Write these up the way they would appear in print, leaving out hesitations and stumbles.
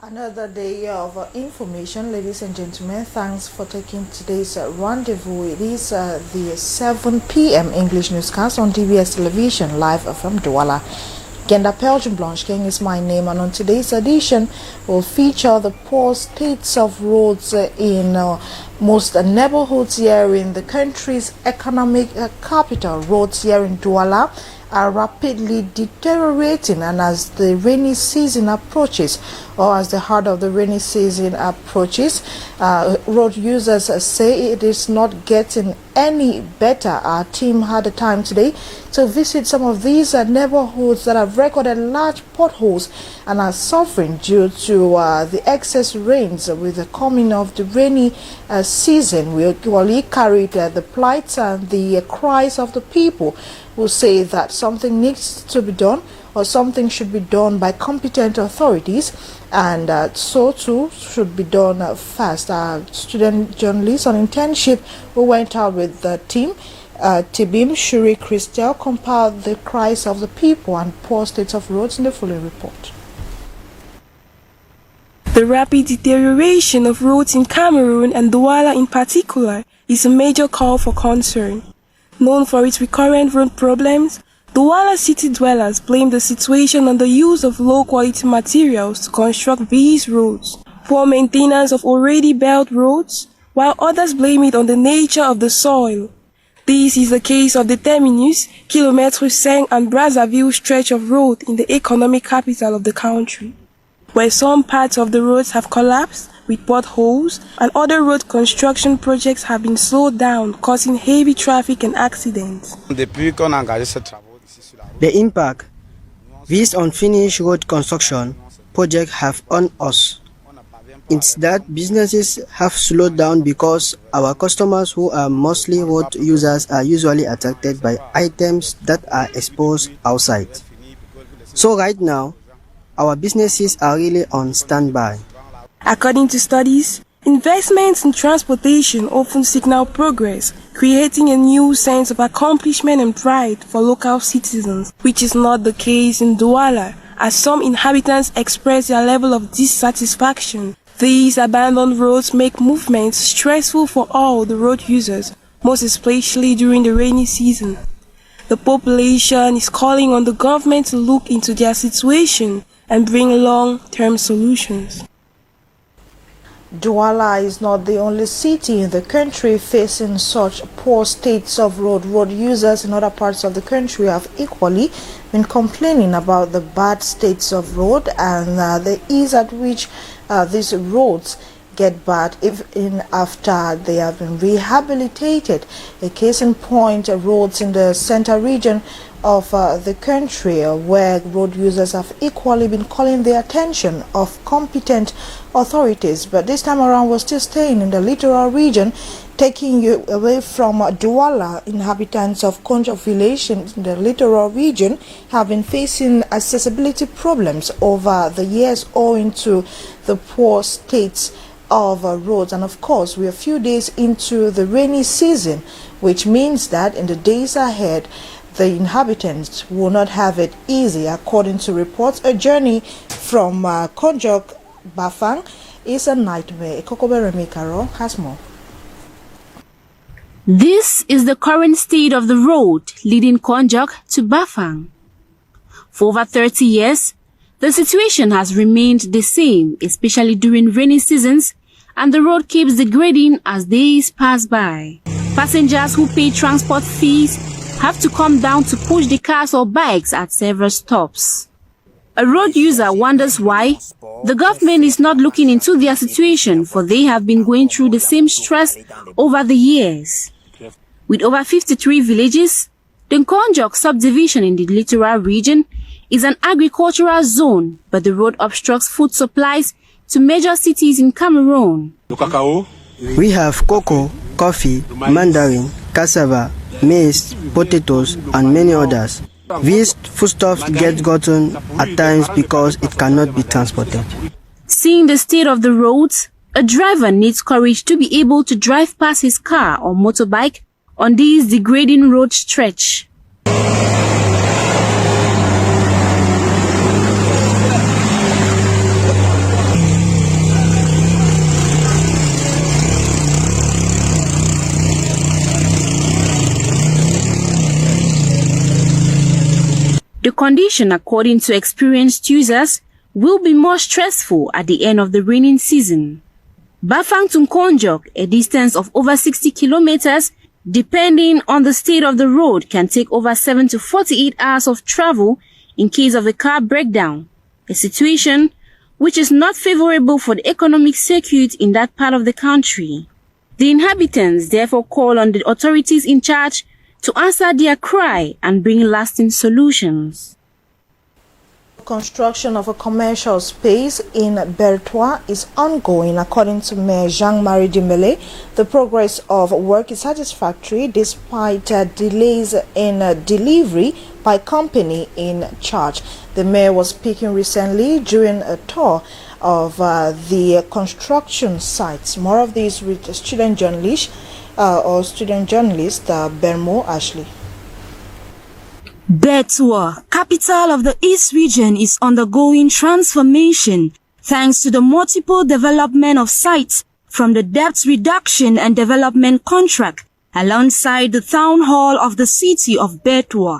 Another day of information, ladies and gentlemen. Thanks for taking today's rendezvous. It is the 7 p.m. English newscast on DBS television, live from Douala. Genda Belgium Blanche King is my name, and on today's edition will feature the poor states of roads in most neighborhoods here in the country's economic capital. Roads here in Douala are rapidly deteriorating, and as the rainy season approaches, or as the heart of the rainy season approaches, road users say it is not getting any better. Our team had the time today to visit some of these neighborhoods that have recorded large potholes and are suffering due to the excess rains. With the coming of the rainy season, we equally carried the plights and the cries of the people who say that something needs to be done, or something should be done by competent authorities, and so too should be done fast. Our student journalists on internship who went out with the team, Tibim Shuri Christel, compiled the cries of the people and poor states of roads in the following report. The rapid deterioration of roads in Cameroon, and Douala in particular, is a major call for concern. Known for its recurrent road problems, Douala city dwellers blame the situation on the use of low-quality materials to construct these roads, poor maintenance of already built roads, while others blame it on the nature of the soil. This is the case of the terminus, Kilomètre 5 and Brazzaville stretch of road in the economic capital of the country, where some parts of the roads have collapsed with potholes, and other road construction projects have been slowed down, causing heavy traffic and accidents. The impact these unfinished road construction projects have on us is that businesses have slowed down because our customers, who are mostly road users, are usually attracted by items that are exposed outside. So right now, our businesses are really on standby. According to studies, investments in transportation often signal progress, creating a new sense of accomplishment and pride for local citizens, which is not the case in Douala, as some inhabitants express their level of dissatisfaction. These abandoned roads make movements stressful for all the road users, most especially during the rainy season. The population is calling on the government to look into their situation and bring long-term solutions. Douala is not the only city in the country facing such poor states of road. Road users in other parts of the country have equally been complaining about the bad states of road and the ease at which these roads get bad even after they have been rehabilitated. A case in point, roads in the center region of the country, where road users have equally been calling the attention of competent authorities, but this time around we're still staying in the littoral region, taking you away from Douala. Inhabitants of Konjok village in the littoral region have been facing accessibility problems over the years owing to the poor states of roads, and of course we are a few days into the rainy season, which means that in the days ahead the inhabitants will not have it easy. According to reports, a journey from Konjok Bafang is a nightmare. Kokobere Mikaro has more. This is the current state of the road leading Konjok to Bafang. For over 30 years, the situation has remained the same, especially during rainy seasons, and the road keeps degrading as days pass by. Passengers who pay transport fees have to come down to push the cars or bikes at several stops. A road user wonders why the government is not looking into their situation, for they have been going through the same stress over the years. With over 53 villages, the Konjok subdivision in the littoral region is an agricultural zone, but the road obstructs food supplies to major cities in Cameroon. We have cocoa, coffee, mandarin, cassava, maize, potatoes, and many others. These foodstuffs get gotten at times because it cannot be transported. Seeing the state of the roads, a driver needs courage to be able to drive past his car or motorbike on this degrading road stretch. condition, according to experienced users, will be more stressful at the end of the raining season. Bafang to Konjok, a distance of over 60 kilometers, depending on the state of the road, can take over 7 to 48 hours of travel in case of a car breakdown, a situation which is not favorable for the economic circuit in that part of the country. The inhabitants therefore call on the authorities in charge to answer their cry and bring lasting solutions. Construction of a commercial space in Bertois is ongoing. According to Mayor Jean-Marie Dembele, the progress of work is satisfactory despite delays in delivery by company in charge. The mayor was speaking recently during a tour of the construction sites. More of this with student journalist Bermo Ashley. Bertois, capital of the East region, is undergoing transformation thanks to the multiple development of sites from the debt reduction and development contract alongside the town hall of the city of Bertois.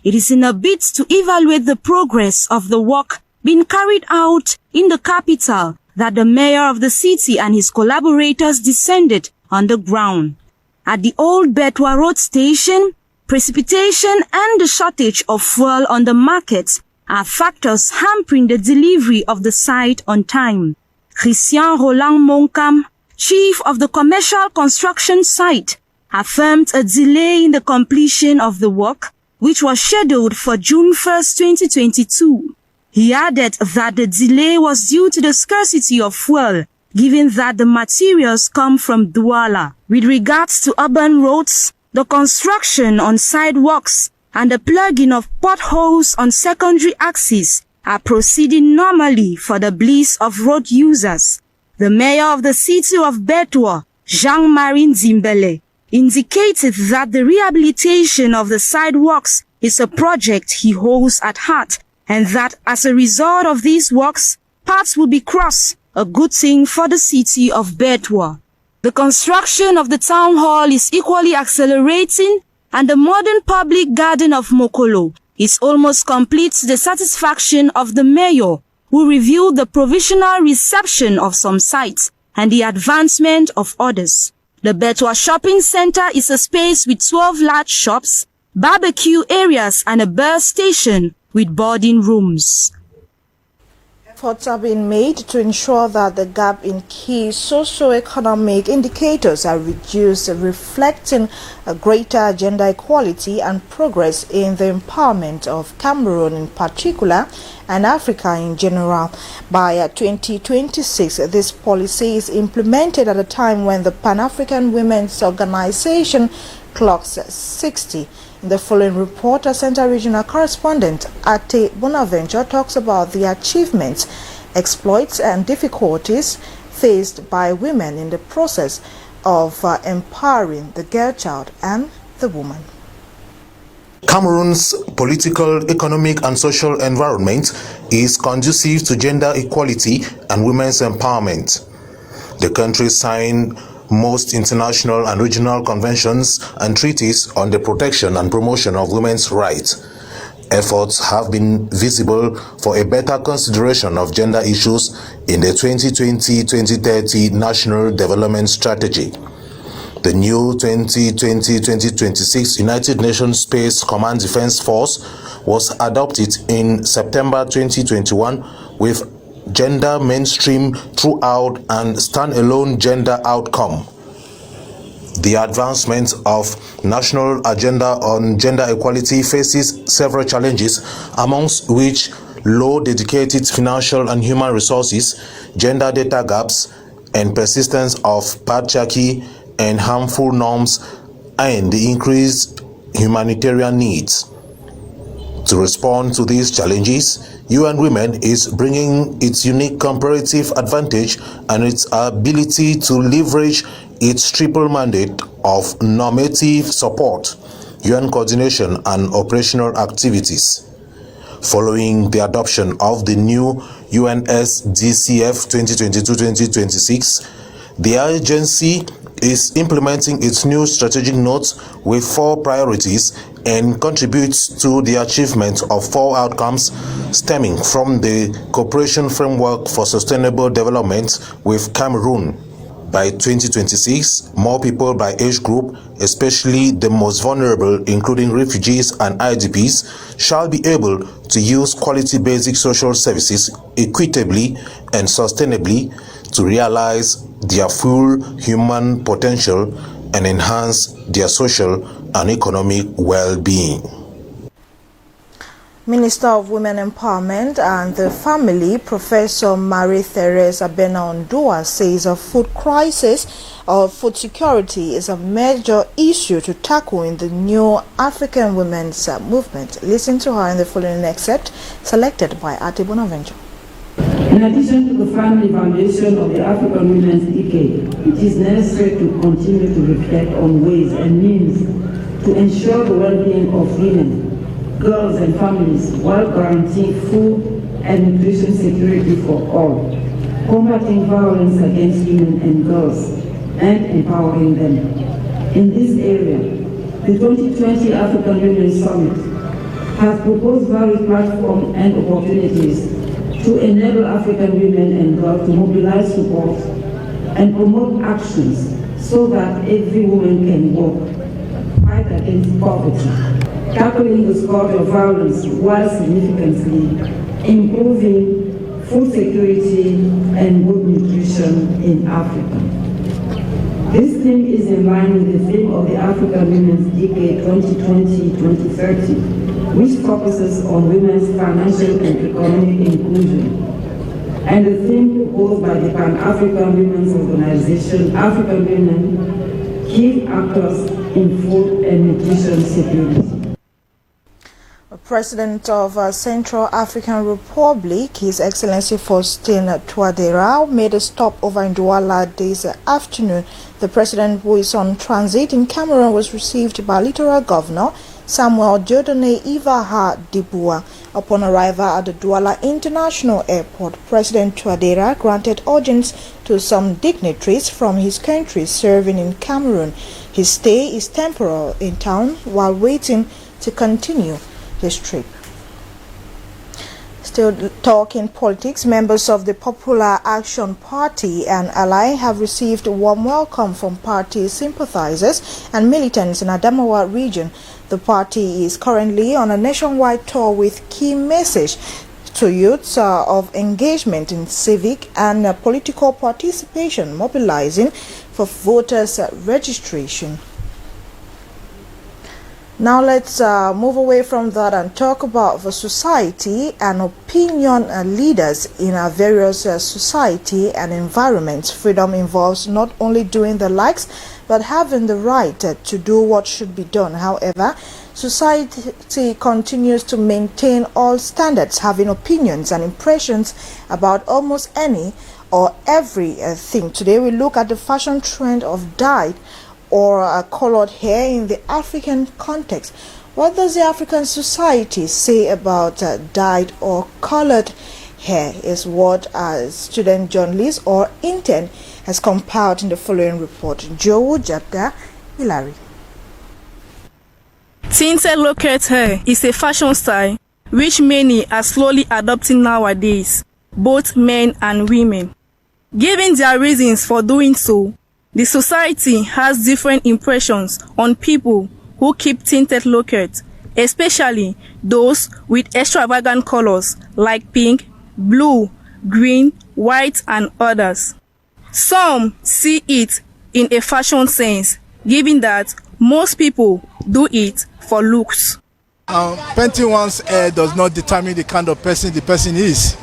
It is in a bid to evaluate the progress of the work being carried out in the capital that the mayor of the city and his collaborators descended on the ground. At the old Bertois road station, precipitation and the shortage of fuel on the market are factors hampering the delivery of the site on time. Christian Roland Moncam, chief of the commercial construction site, affirmed a delay in the completion of the work, which was scheduled for June 1st, 2022. He added that the delay was due to the scarcity of fuel, given that the materials come from Douala. With regards to urban roads, the construction on sidewalks and the plugging of potholes on secondary axes are proceeding normally for the bliss of road users. The mayor of the city of Bertois, Jean-Marie Dembele, indicated that the rehabilitation of the sidewalks is a project he holds at heart and that as a result of these works, paths will be crossed, a good thing for the city of Bertois. The construction of the town hall is equally accelerating, and the modern public garden of Mokolo is almost complete to the satisfaction of the mayor, who reviewed the provisional reception of some sites and the advancement of others. The Bertois shopping center is a space with 12 large shops, barbecue areas and a bus station with boarding rooms. Efforts are being made to ensure that the gap in key socio-economic indicators are reduced, reflecting a greater gender equality and progress in the empowerment of Cameroon in particular and Africa in general. By 2026, this policy is implemented at a time when the Pan-African Women's Organization clocks 60. In the following report, our Central Regional Correspondent Ate Bonaventure talks about the achievements, exploits and difficulties faced by women in the process of empowering the girl child and the woman. Cameroon's political, economic and social environment is conducive to gender equality and women's empowerment. The country signed most international and regional conventions and treaties on the protection and promotion of women's rights. Efforts have been visible for a better consideration of gender issues in the 2020-2030 National Development Strategy. The new 2020-2026 United Nations Space Command Defense Force was adopted in September 2021 with gender mainstream throughout and standalone gender outcome. The advancement of national agenda on gender equality faces several challenges, amongst which low dedicated financial and human resources, gender data gaps, and persistence of patriarchy and harmful norms, and the increased humanitarian needs. To respond to these challenges, UN Women is bringing its unique comparative advantage and its ability to leverage its triple mandate of normative support, UN coordination and operational activities. Following the adoption of the new UNSDCF 2022-2026, the agency is implementing its new strategic notes with 4 priorities and contributes to the achievement of 4 outcomes stemming from the Cooperation Framework for Sustainable Development with Cameroon. By 2026, more people by age group, especially the most vulnerable, including refugees and IDPs, shall be able to use quality basic social services equitably and sustainably to realize their full human potential and enhance their social and economic well-being. Minister of Women Empowerment and the Family, Professor Marie-Therese Abena-Ondua, says a food crisis or food security is a major issue to tackle in the new African women's movement. Listen to her in the following excerpt selected by Ati Bonaventure. In addition to the family foundation of the African Women's Decade, it is necessary to continue to reflect on ways and means to ensure the well-being of women, girls and families while guaranteeing food and nutrition security for all, combating violence against women and girls, and empowering them. In this area, the 2020 African Women Summit has proposed various platforms and opportunities to enable African women and girls to mobilize support and promote actions so that every woman can work, fight against poverty, tackling the scourge of violence while significantly improving food security and good nutrition in Africa. This theme is in line with the theme of the African Women's Decade 2020-2030, which focuses on women's financial and economic inclusion, and the theme proposed by the Pan-African Women's Organization, African Women, key actors in food and nutrition security. President of Central African Republic, His Excellency Faustin Touadéra, made a stopover in Douala this afternoon. The president, who is on transit in Cameroon, was received by Littoral Governor Samuel Dieudonné Ivaha Dibua. Upon arrival at the Douala International Airport, President Touadéra granted audience to some dignitaries from his country serving in Cameroon. His stay is temporal in town while waiting to continue his trip. Still talking politics, members of the Popular Action Party and Ally have received a warm welcome from party sympathizers and militants in Adamawa region. The party is currently on a nationwide tour with key message to youths of engagement in civic and political participation, mobilizing for voters registration. Now let's move away from that and talk about the society and opinion leaders in our various society and environments. Freedom involves not only doing the likes, but having the right to do what should be done. However, society continues to maintain all standards, having opinions and impressions about almost any or everything. Today we look at the fashion trend of dyed or colored hair in the African context. What does the African society say about dyed or colored hair is what student journalist or intern has compiled in the following report. Joe Jabda Hilary. Tinted locket hair is a fashion style which many are slowly adopting nowadays, both men and women. Given their reasons for doing so, the society has different impressions on people who keep tinted lockets, especially those with extravagant colors like pink, blue, green, white, and others. Some see it in a fashion sense, given that most people do it for looks. Painting one's hair does not determine the kind of person the person is.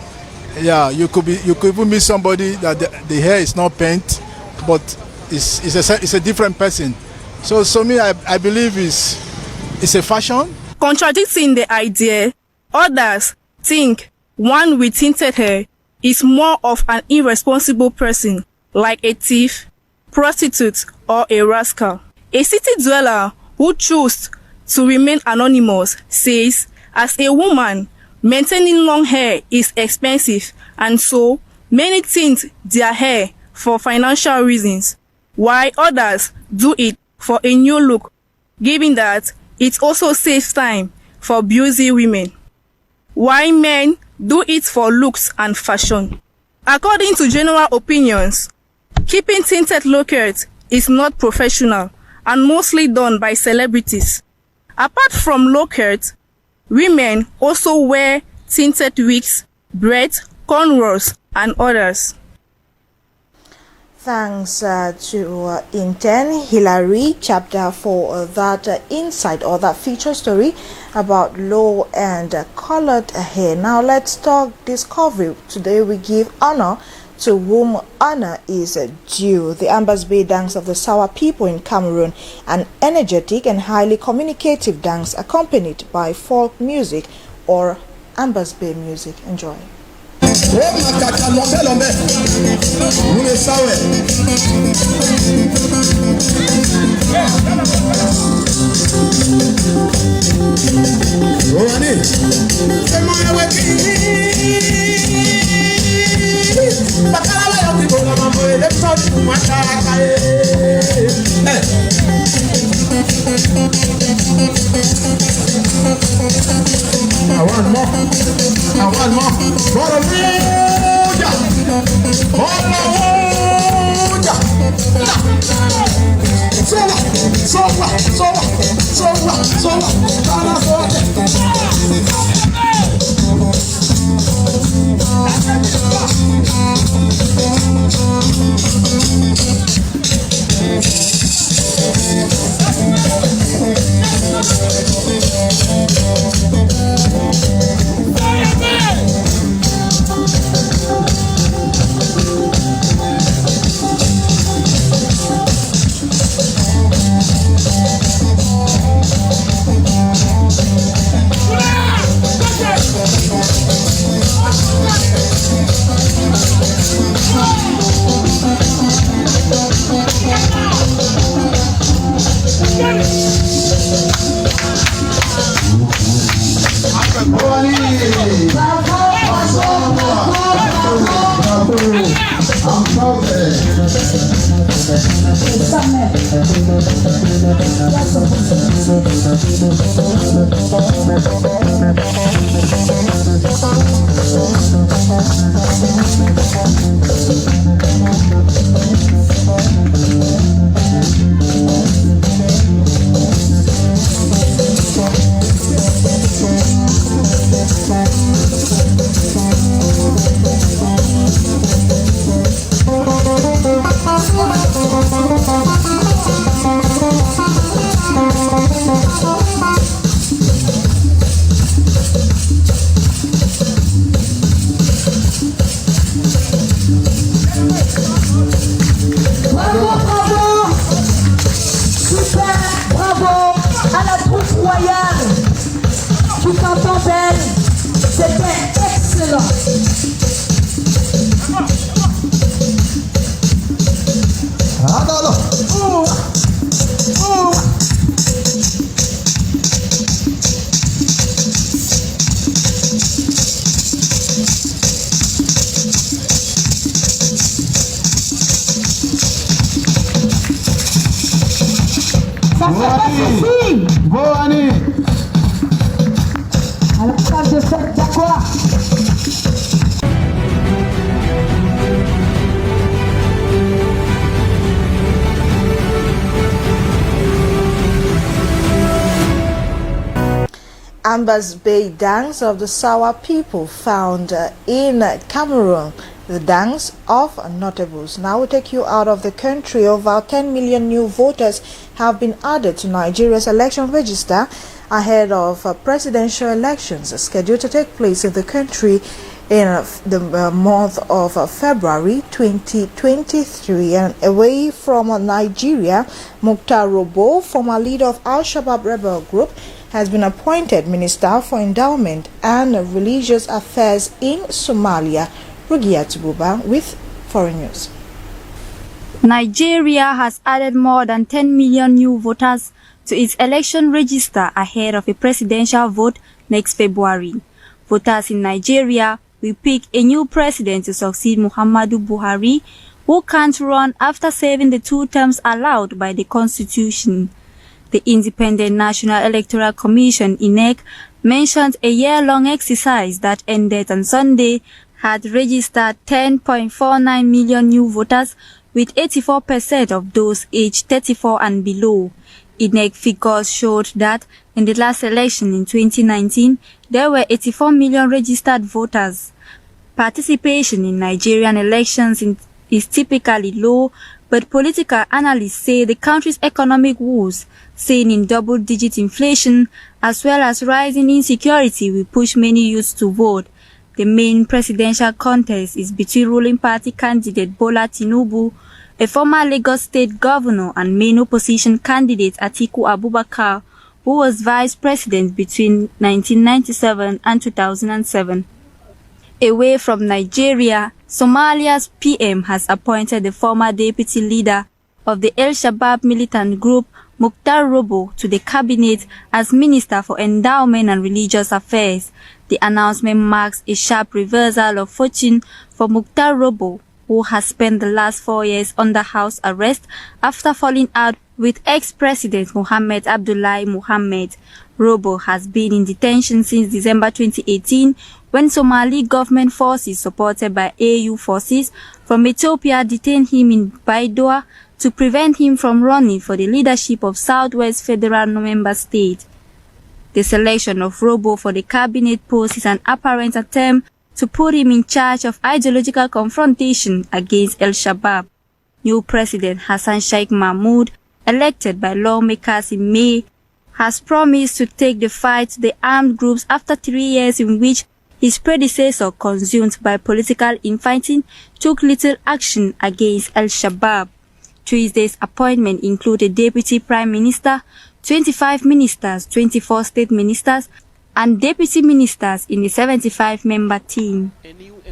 Yeah, you could even meet somebody that the hair is not paint, but it's a different person. So me, I believe it's a fashion. Contradicting the idea, others think one with tinted hair is more of an irresponsible person, like a thief, prostitute, or a rascal. A city dweller who chose to remain anonymous says, as a woman, maintaining long hair is expensive, and so many tint their hair for financial reasons, while others do it for a new look, given that It also saves time for busy women, while men do it for looks and fashion. According to general opinions, keeping tinted lockets is not professional and mostly done by celebrities. Apart from lockets, women also wear tinted wigs, braids, cornrows, and others. Thanks to Intern Hillary Chapter for that insight or that feature story about low and colored hair. Now let's talk discovery. Today we give honor to whom honor is due. The Ambas Bay dance of the Sawa people in Cameroon, an energetic and highly communicative dance accompanied by folk music or Ambas Bay music. Enjoy. I want more. Ambas Bay dance of the Sawa people found in Cameroon, the dance of notables. Now we take you out of the country. Over 10 million new voters have been added to Nigeria's election register ahead of presidential elections scheduled to take place in the country in the month of February 2023. And away from Nigeria, Mukhtar Robo, former leader of Al-Shabaab rebel group, has been appointed Minister for Endowment and Religious Affairs in Somalia. Rugia Tububa with Foreign News. Nigeria has added more than 10 million new voters to its election register ahead of a presidential vote next February. Voters in Nigeria will pick a new president to succeed Muhammadu Buhari, who can't run after serving the 2 terms allowed by the constitution. The Independent National Electoral Commission, INEC, mentioned a year-long exercise that ended on Sunday had registered 10.49 million new voters, with 84% of those aged 34 and below. INEC figures showed that in the last election in 2019, there were 84 million registered voters. Participation in Nigerian elections is typically low, but political analysts say the country's economic woes, seen in double-digit inflation, as well as rising insecurity, will push many youths to vote. The main presidential contest is between ruling party candidate Bola Tinubu, a former Lagos State governor, and main opposition candidate Atiku Abubakar, who was vice president between 1997 and 2007. Away from Nigeria, Somalia's PM has appointed the former deputy leader of the Al-Shabaab militant group, Mukhtar Robo, to the cabinet as Minister for Endowment and Religious Affairs. The announcement marks a sharp reversal of fortune for Mukhtar Robo, who has spent the last 4 years under house arrest after falling out with ex-president Mohamed Abdullahi Mohamed. Robo has been in detention since December 2018, when Somali government forces supported by AU forces from Ethiopia detained him in Baidoa to prevent him from running for the leadership of Southwest Federal Member State. The selection of Robo for the cabinet post is an apparent attempt to put him in charge of ideological confrontation against Al-Shabaab. New President Hassan Sheikh Mahmoud, elected by lawmakers in May, has promised to take the fight to the armed groups after 3 years in which his predecessor, consumed by political infighting, took little action against Al-Shabaab. Tuesday's appointment included Deputy Prime Minister, 25 ministers, 24 state ministers, and deputy ministers in the 75-member team.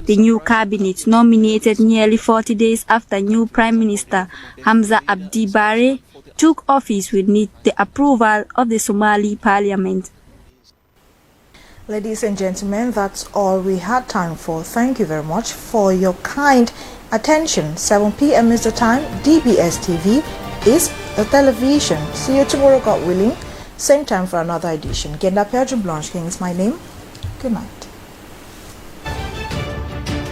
The new cabinet, nominated nearly 40 days after new Prime Minister Hamza Abdi Bare took office, will need the approval of the Somali Parliament. Ladies and gentlemen, that's all we had time for. Thank you very much for your kind attention. 7 p.m. is the time. DBS TV is the television. See you tomorrow, God willing. Same time for another edition. Genda Pedro Blanche King is my name. Good night.